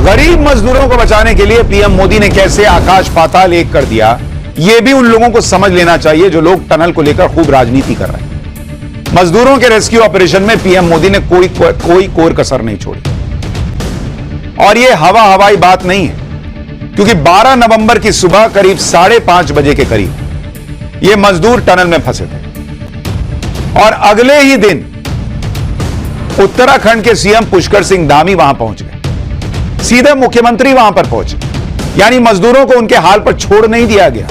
गरीब मजदूरों को बचाने के लिए पीएम मोदी ने कैसे आकाश पाताल एक कर दिया, यह भी उन लोगों को समझ लेना चाहिए जो लोग टनल को लेकर खूब राजनीति कर रहे हैं। मजदूरों के रेस्क्यू ऑपरेशन में पीएम मोदी ने कोई कोर कसर नहीं छोड़ी। और यह हवाई बात नहीं है, क्योंकि 12 नवंबर की सुबह करीब 5:30 बजे के करीब यह मजदूर टनल में फंसे थे और अगले ही दिन उत्तराखंड के सीएम पुष्कर सिंह धामी वहां पहुंच गए। सीधे मुख्यमंत्री वहां पर पहुंचे, यानी मजदूरों को उनके हाल पर छोड़ नहीं दिया गया।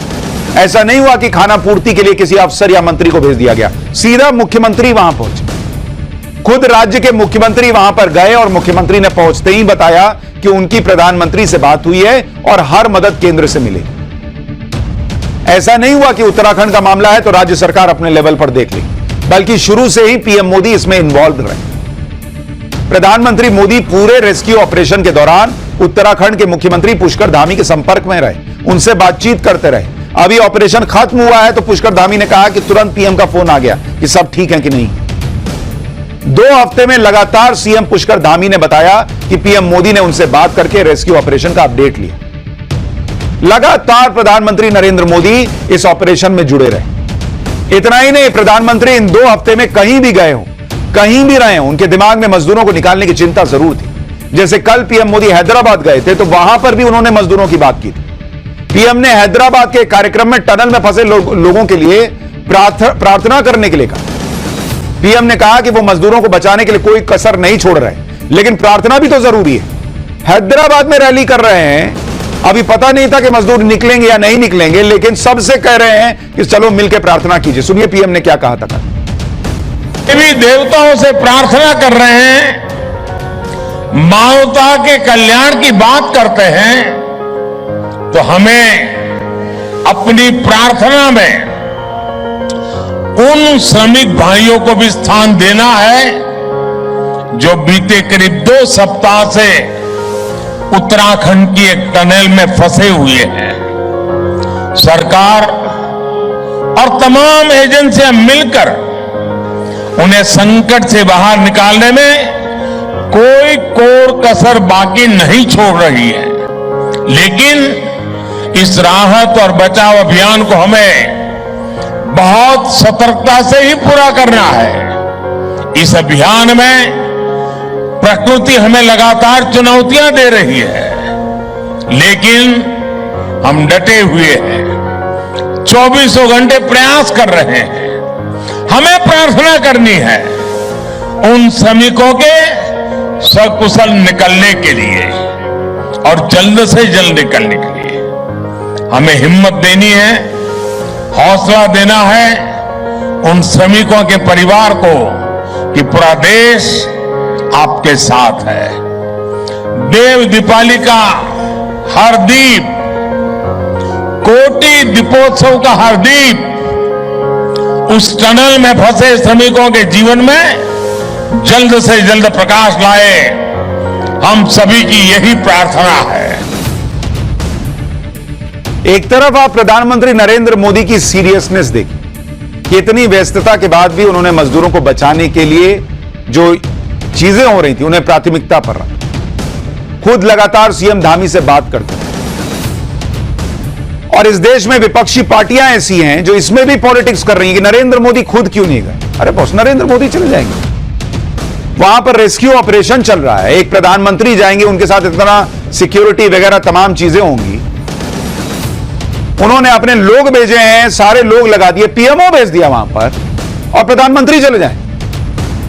ऐसा नहीं हुआ कि खाना पूर्ति के लिए किसी अफसर या मंत्री को भेज दिया गया, सीधा मुख्यमंत्री वहां पहुंचे। खुद राज्य के मुख्यमंत्री वहां पर गए और मुख्यमंत्री ने पहुंचते ही बताया कि उनकी प्रधानमंत्री से बात हुई है और हर मदद केंद्र से मिलेगी। ऐसा नहीं हुआ कि उत्तराखंड का मामला है तो राज्य सरकार अपने लेवल पर देख लेगी, बल्कि शुरू से ही पीएम मोदी इसमें इन्वॉल्व रहे। प्रधानमंत्री मोदी पूरे रेस्क्यू ऑपरेशन के दौरान उत्तराखंड के मुख्यमंत्री पुष्कर धामी के संपर्क में रहे, उनसे बातचीत करते रहे। अभी ऑपरेशन खत्म हुआ है तो पुष्कर धामी ने कहा कि तुरंत पीएम का फोन आ गया कि सब ठीक है कि नहीं। 2 हफ्ते में लगातार सीएम पुष्कर धामी ने बताया कि पीएम मोदी ने उनसे बात करके रेस्क्यू ऑपरेशन का अपडेट लिया। लगातार प्रधानमंत्री नरेंद्र मोदी इस ऑपरेशन में जुड़े रहे। इतना ही नहीं, प्रधानमंत्री इन 2 हफ्ते में कहीं भी गए हो, कहीं भी रहे हो, उनके दिमाग में मजदूरों को निकालने की चिंता जरूर थी। जैसे कल पीएम मोदी हैदराबाद गए थे तो वहां पर भी उन्होंने मजदूरों की बात की थी। पीएम ने हैदराबाद के कार्यक्रम में टनल में फंसे लोगों के लिए प्रार्थना करने के लिए कहा। पीएम ने कहा कि वो मजदूरों को बचाने के लिए कोई कसर नहीं छोड़ रहे, लेकिन प्रार्थना भी तो जरूरी है। हैदराबाद में रैली कर रहे हैं, अभी पता नहीं था कि मजदूर निकलेंगे या नहीं निकलेंगे, लेकिन सबसे कह रहे हैं कि चलो मिलकर प्रार्थना कीजिए। सुनिए पीएम ने क्या कहा था। देवी देवताओं से प्रार्थना कर रहे हैं, मानवता के कल्याण की बात करते हैं, तो हमें अपनी प्रार्थना में उन श्रमिक भाइयों को भी स्थान देना है जो बीते करीब 2 सप्ताह से उत्तराखंड की एक टनल में फंसे हुए हैं। सरकार और तमाम एजेंसियां मिलकर उन्हें संकट से बाहर निकालने में कोई कोर कसर बाकी नहीं छोड़ रही है। लेकिन इस राहत और बचाव अभियान को हमें बहुत सतर्कता से ही पूरा करना है। इस अभियान में प्रकृति हमें लगातार चुनौतियां दे रही है, लेकिन हम डटे हुए हैं, 24 घंटे प्रयास कर रहे हैं। हमें प्रार्थना करनी है उन श्रमिकों के सकुशल निकलने के लिए और जल्द से जल्द निकलने के लिए। हमें हिम्मत देनी है, हौसला देना है उन श्रमिकों के परिवार को कि पूरा देश आपके साथ है। देव दीपावली का हर दीप, कोटि दीपोत्सव का हर दीप उस टनल में फंसे श्रमिकों के जीवन में जल्द से जल्द प्रकाश लाए। हम सभी की यही प्रार्थना है। एक तरफ आप प्रधानमंत्री नरेंद्र मोदी की सीरियसनेस देखिए कि इतनी व्यस्तता के बाद भी उन्होंने मजदूरों को बचाने के लिए जो चीजें हो रही थी उन्हें प्राथमिकता पर रखा। खुद लगातार सीएम धामी से बात करते हैं। और इस देश में विपक्षी पार्टियां ऐसी हैं जो इसमें भी पॉलिटिक्स कर रही हैं कि नरेंद्र मोदी खुद क्यों नहीं गए। अरे बॉस, नरेंद्र मोदी चले जाएंगे, वहां पर रेस्क्यू ऑपरेशन चल रहा है, एक प्रधानमंत्री जाएंगे, उनके साथ इतना सिक्योरिटी वगैरह तमाम चीजें होंगी। उन्होंने अपने लोग भेजे हैं, सारे लोग लगा दिए, पीएमओ भेज दिया वहां पर, और प्रधानमंत्री चले जाए।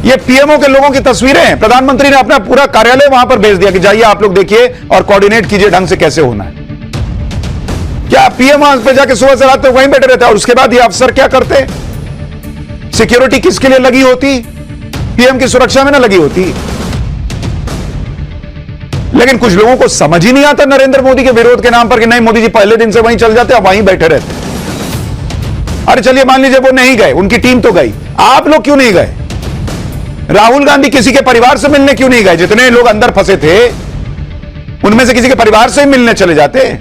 ये पीएमओ के लोगों की तस्वीरें हैं। प्रधानमंत्री ने अपना पूरा कार्यालय वहां पर भेज दिया कि जाइए आप लोग देखिए और कोऑर्डिनेट कीजिए ढंग से कैसे होना है। क्या पीएम वहां पे जाके सुबह से रात तक वहीं बैठे रहते और उसके बाद ये अफसर क्या करते? सिक्योरिटी किसके लिए लगी होती? पीएम की सुरक्षा में ना लगी होती। लेकिन कुछ लोगों को समझ ही नहीं आता नरेंद्र मोदी के विरोध के नाम पर कि नहीं, मोदी जी पहले दिन से वहीं चल जाते, अब वहीं बैठे रहते। अरे चलिए मान लीजिए वो नहीं गए, उनकी टीम तो गई, आप लोग क्यों नहीं गए? राहुल गांधी किसी के परिवार से मिलने क्यों नहीं गए? जितने लोग अंदर फंसे थे उनमें से किसी के परिवार से ही मिलने चले जाते।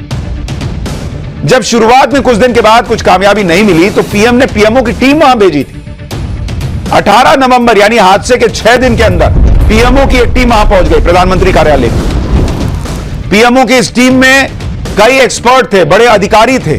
जब शुरुआत में कुछ दिन के बाद कुछ कामयाबी नहीं मिली तो पीएम ने पीएमओ की टीम वहां भेजी थी। 18 नवंबर यानी हादसे के 6 दिन के अंदर पीएमओ की एक टीम वहां पहुंच गई प्रधानमंत्री कार्यालय में। पीएमओ की इस टीम में कई एक्सपर्ट थे, बड़े अधिकारी थे,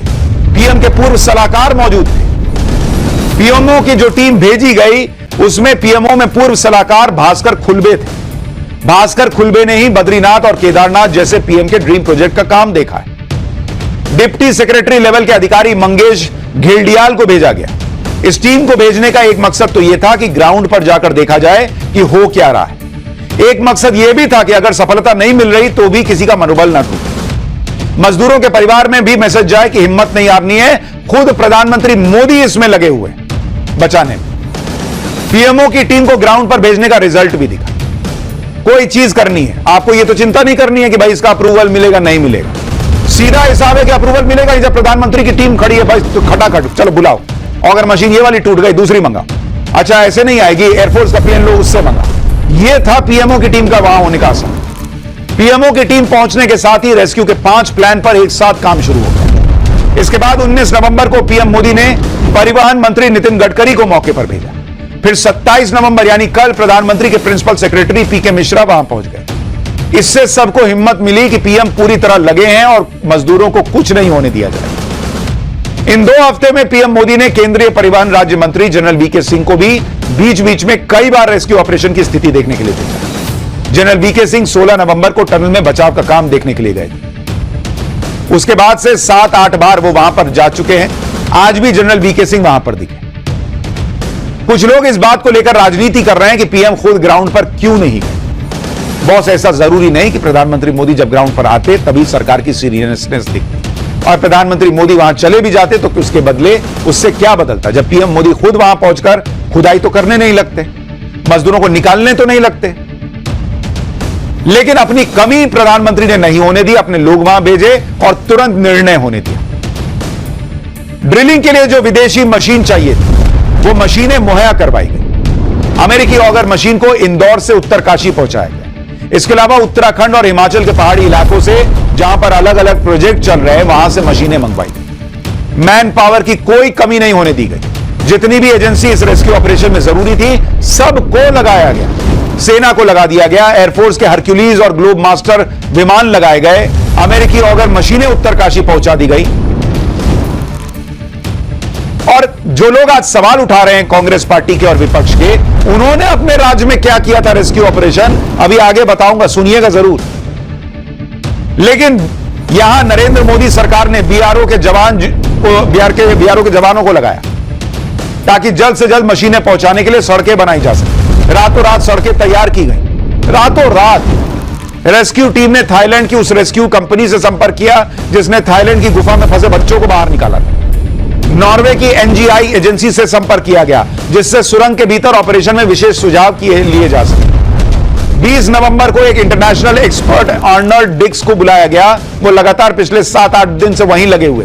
पीएम के पूर्व सलाहकार मौजूद थे। पीएमओ की जो टीम भेजी गई उसमें पीएमओ में पूर्व सलाहकार भास्कर खुलबे थे। भास्कर खुलबे ने ही बद्रीनाथ और केदारनाथ जैसे पीएम के ड्रीम प्रोजेक्ट का काम देखा है। डिप्टी सेक्रेटरी लेवल के अधिकारी मंगेश घेलडियाल को भेजा गया। इस टीम को भेजने का एक मकसद तो यह था कि ग्राउंड पर जाकर देखा जाए कि हो क्या रहा है। एक मकसद यह भी था कि अगर सफलता नहीं मिल रही तो भी किसी का मनोबल ना टूटे, मजदूरों के परिवार में भी मैसेज जाए कि हिम्मत नहीं हारनी है। खुद प्रधानमंत्री मोदी इसमें लगे हुए बचाने में। पीएमओ की टीम को ग्राउंड पर भेजने का रिजल्ट भी दिखा। कोई चीज करनी है आपको, यह तो चिंता नहीं करनी है कि भाई इसका अप्रूवल मिलेगा नहीं मिलेगा। सीधा हिसाब है कि अप्रूवल मिलेगा। जब प्रधानमंत्री की टीम खड़ी है भाई तो खटाखट चलो बुलाओ, अगर मशीन ये वाली टूट गई दूसरी मंगाओ। अच्छा ऐसे नहीं आएगी, एयरफोर्स का प्लेन लो उससे मंगाओ। यह था पीएमओ की टीम का वहां होने का असर। पीएमओ की टीम पहुंचने के साथ ही रेस्क्यू के 5 प्लान पर एक साथ काम शुरू हो गया। इसके बाद 19 नवंबर को पीएम मोदी ने परिवहन मंत्री नितिन गडकरी को मौके पर भेजा। फिर 27 नवंबर यानी कल प्रधानमंत्री के प्रिंसिपल सेक्रेटरी पीके मिश्रा वहां पहुंच गए। इससे सबको हिम्मत मिली कि पीएम पूरी तरह लगे हैं और मजदूरों को कुछ नहीं होने दिया जाए। इन 2 हफ्ते में पीएम मोदी ने केंद्रीय परिवहन राज्य मंत्री जनरल वीके सिंह को भी बीच बीच में कई बार रेस्क्यू ऑपरेशन की स्थिति देखने के लिए भेजा। जनरल वीके सिंह 16 नवंबर को टनल में बचाव का काम देखने के लिए गए थे। उसके बाद से 7-8 बार वो वहां पर जा चुके हैं। आज भी जनरल वीके सिंह वहां पर दिखे। कुछ लोग इस बात को लेकर राजनीति कर रहे हैं कि पीएम खुद ग्राउंड पर क्यों नहीं गए। बॉस ऐसा जरूरी नहीं कि प्रधानमंत्री मोदी जब ग्राउंड पर आते तभी सरकार की सीरियसनेस दिखती, और प्रधानमंत्री मोदी वहां चले भी जाते तो उसके बदले उससे क्या बदलता। जब पीएम मोदी खुद वहां पहुंचकर खुदाई तो करने नहीं लगते, मजदूरों को निकालने तो नहीं लगते। लेकिन अपनी कमी प्रधानमंत्री ने नहीं होने दी, अपने लोग वहां भेजे और तुरंत निर्णय होने दिया। ड्रिलिंग के लिए जो विदेशी मशीन चाहिए थी वो मशीनें मुहैया करवाई गई। अमेरिकी ऑगर मशीन को इंदौर से उत्तरकाशी पहुंचाया गया। इसके अलावा उत्तराखंड और हिमाचल के पहाड़ी इलाकों से जहां पर अलग अलग प्रोजेक्ट चल रहे हैं वहां से मशीनें मंगवाई गई। मैन पावर की कोई कमी नहीं होने दी गई। जितनी भी एजेंसी इस रेस्क्यू ऑपरेशन में जरूरी थी सबको लगाया गया। सेना को लगा दिया गया, एयरफोर्स के हरक्यूलीज और ग्लोब मास्टर विमान लगाए गए, अमेरिकी ऑगर मशीनें उत्तरकाशी पहुंचा दी गई। और जो लोग आज सवाल उठा रहे हैं कांग्रेस पार्टी के और विपक्ष के, उन्होंने अपने राज्य में क्या किया था रेस्क्यू ऑपरेशन, अभी आगे बताऊंगा, सुनिएगा जरूर। लेकिन यहां नरेंद्र मोदी सरकार ने बीआरओ के जवानों को लगाया ताकि जल्द से जल्द मशीनें पहुंचाने के लिए सड़कें बनाई जा सके। रातों रात सड़कें तैयार की गई। रातों रात रेस्क्यू टीम ने थाईलैंड की उस रेस्क्यू कंपनी से संपर्क किया जिसने थाईलैंड की गुफा में फंसे बच्चों को बाहर निकाला था। नॉर्वे की एनजीआई एजेंसी से संपर्क किया गया जिससे सुरंग के भीतर ऑपरेशन में विशेष सुझाव लिए जा सके। 20 नवंबर को एक इंटरनेशनल एक्सपर्ट आर्नल्ड डिक्स को बुलाया गया। वो लगातार पिछले 7-8 दिन से वहीं लगे हुए।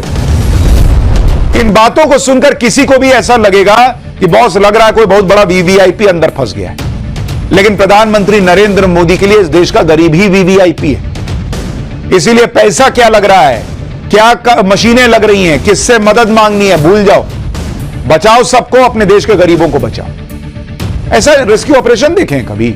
इन बातों को सुनकर किसी को भी ऐसा लगेगा कि बॉस लग रहा है कोई बहुत बड़ा वीवीआईपी अंदर फंस गया है। लेकिन प्रधानमंत्री नरेंद्र मोदी के लिए इस देश का गरीब ही वीवीआईपी है। इसीलिए पैसा क्या लग रहा है, क्या मशीनें लग रही हैं, किससे मदद मांगनी है, भूल जाओ। बचाओ सबको, अपने देश के गरीबों को बचाओ। ऐसा रेस्क्यू ऑपरेशन देखें कभी।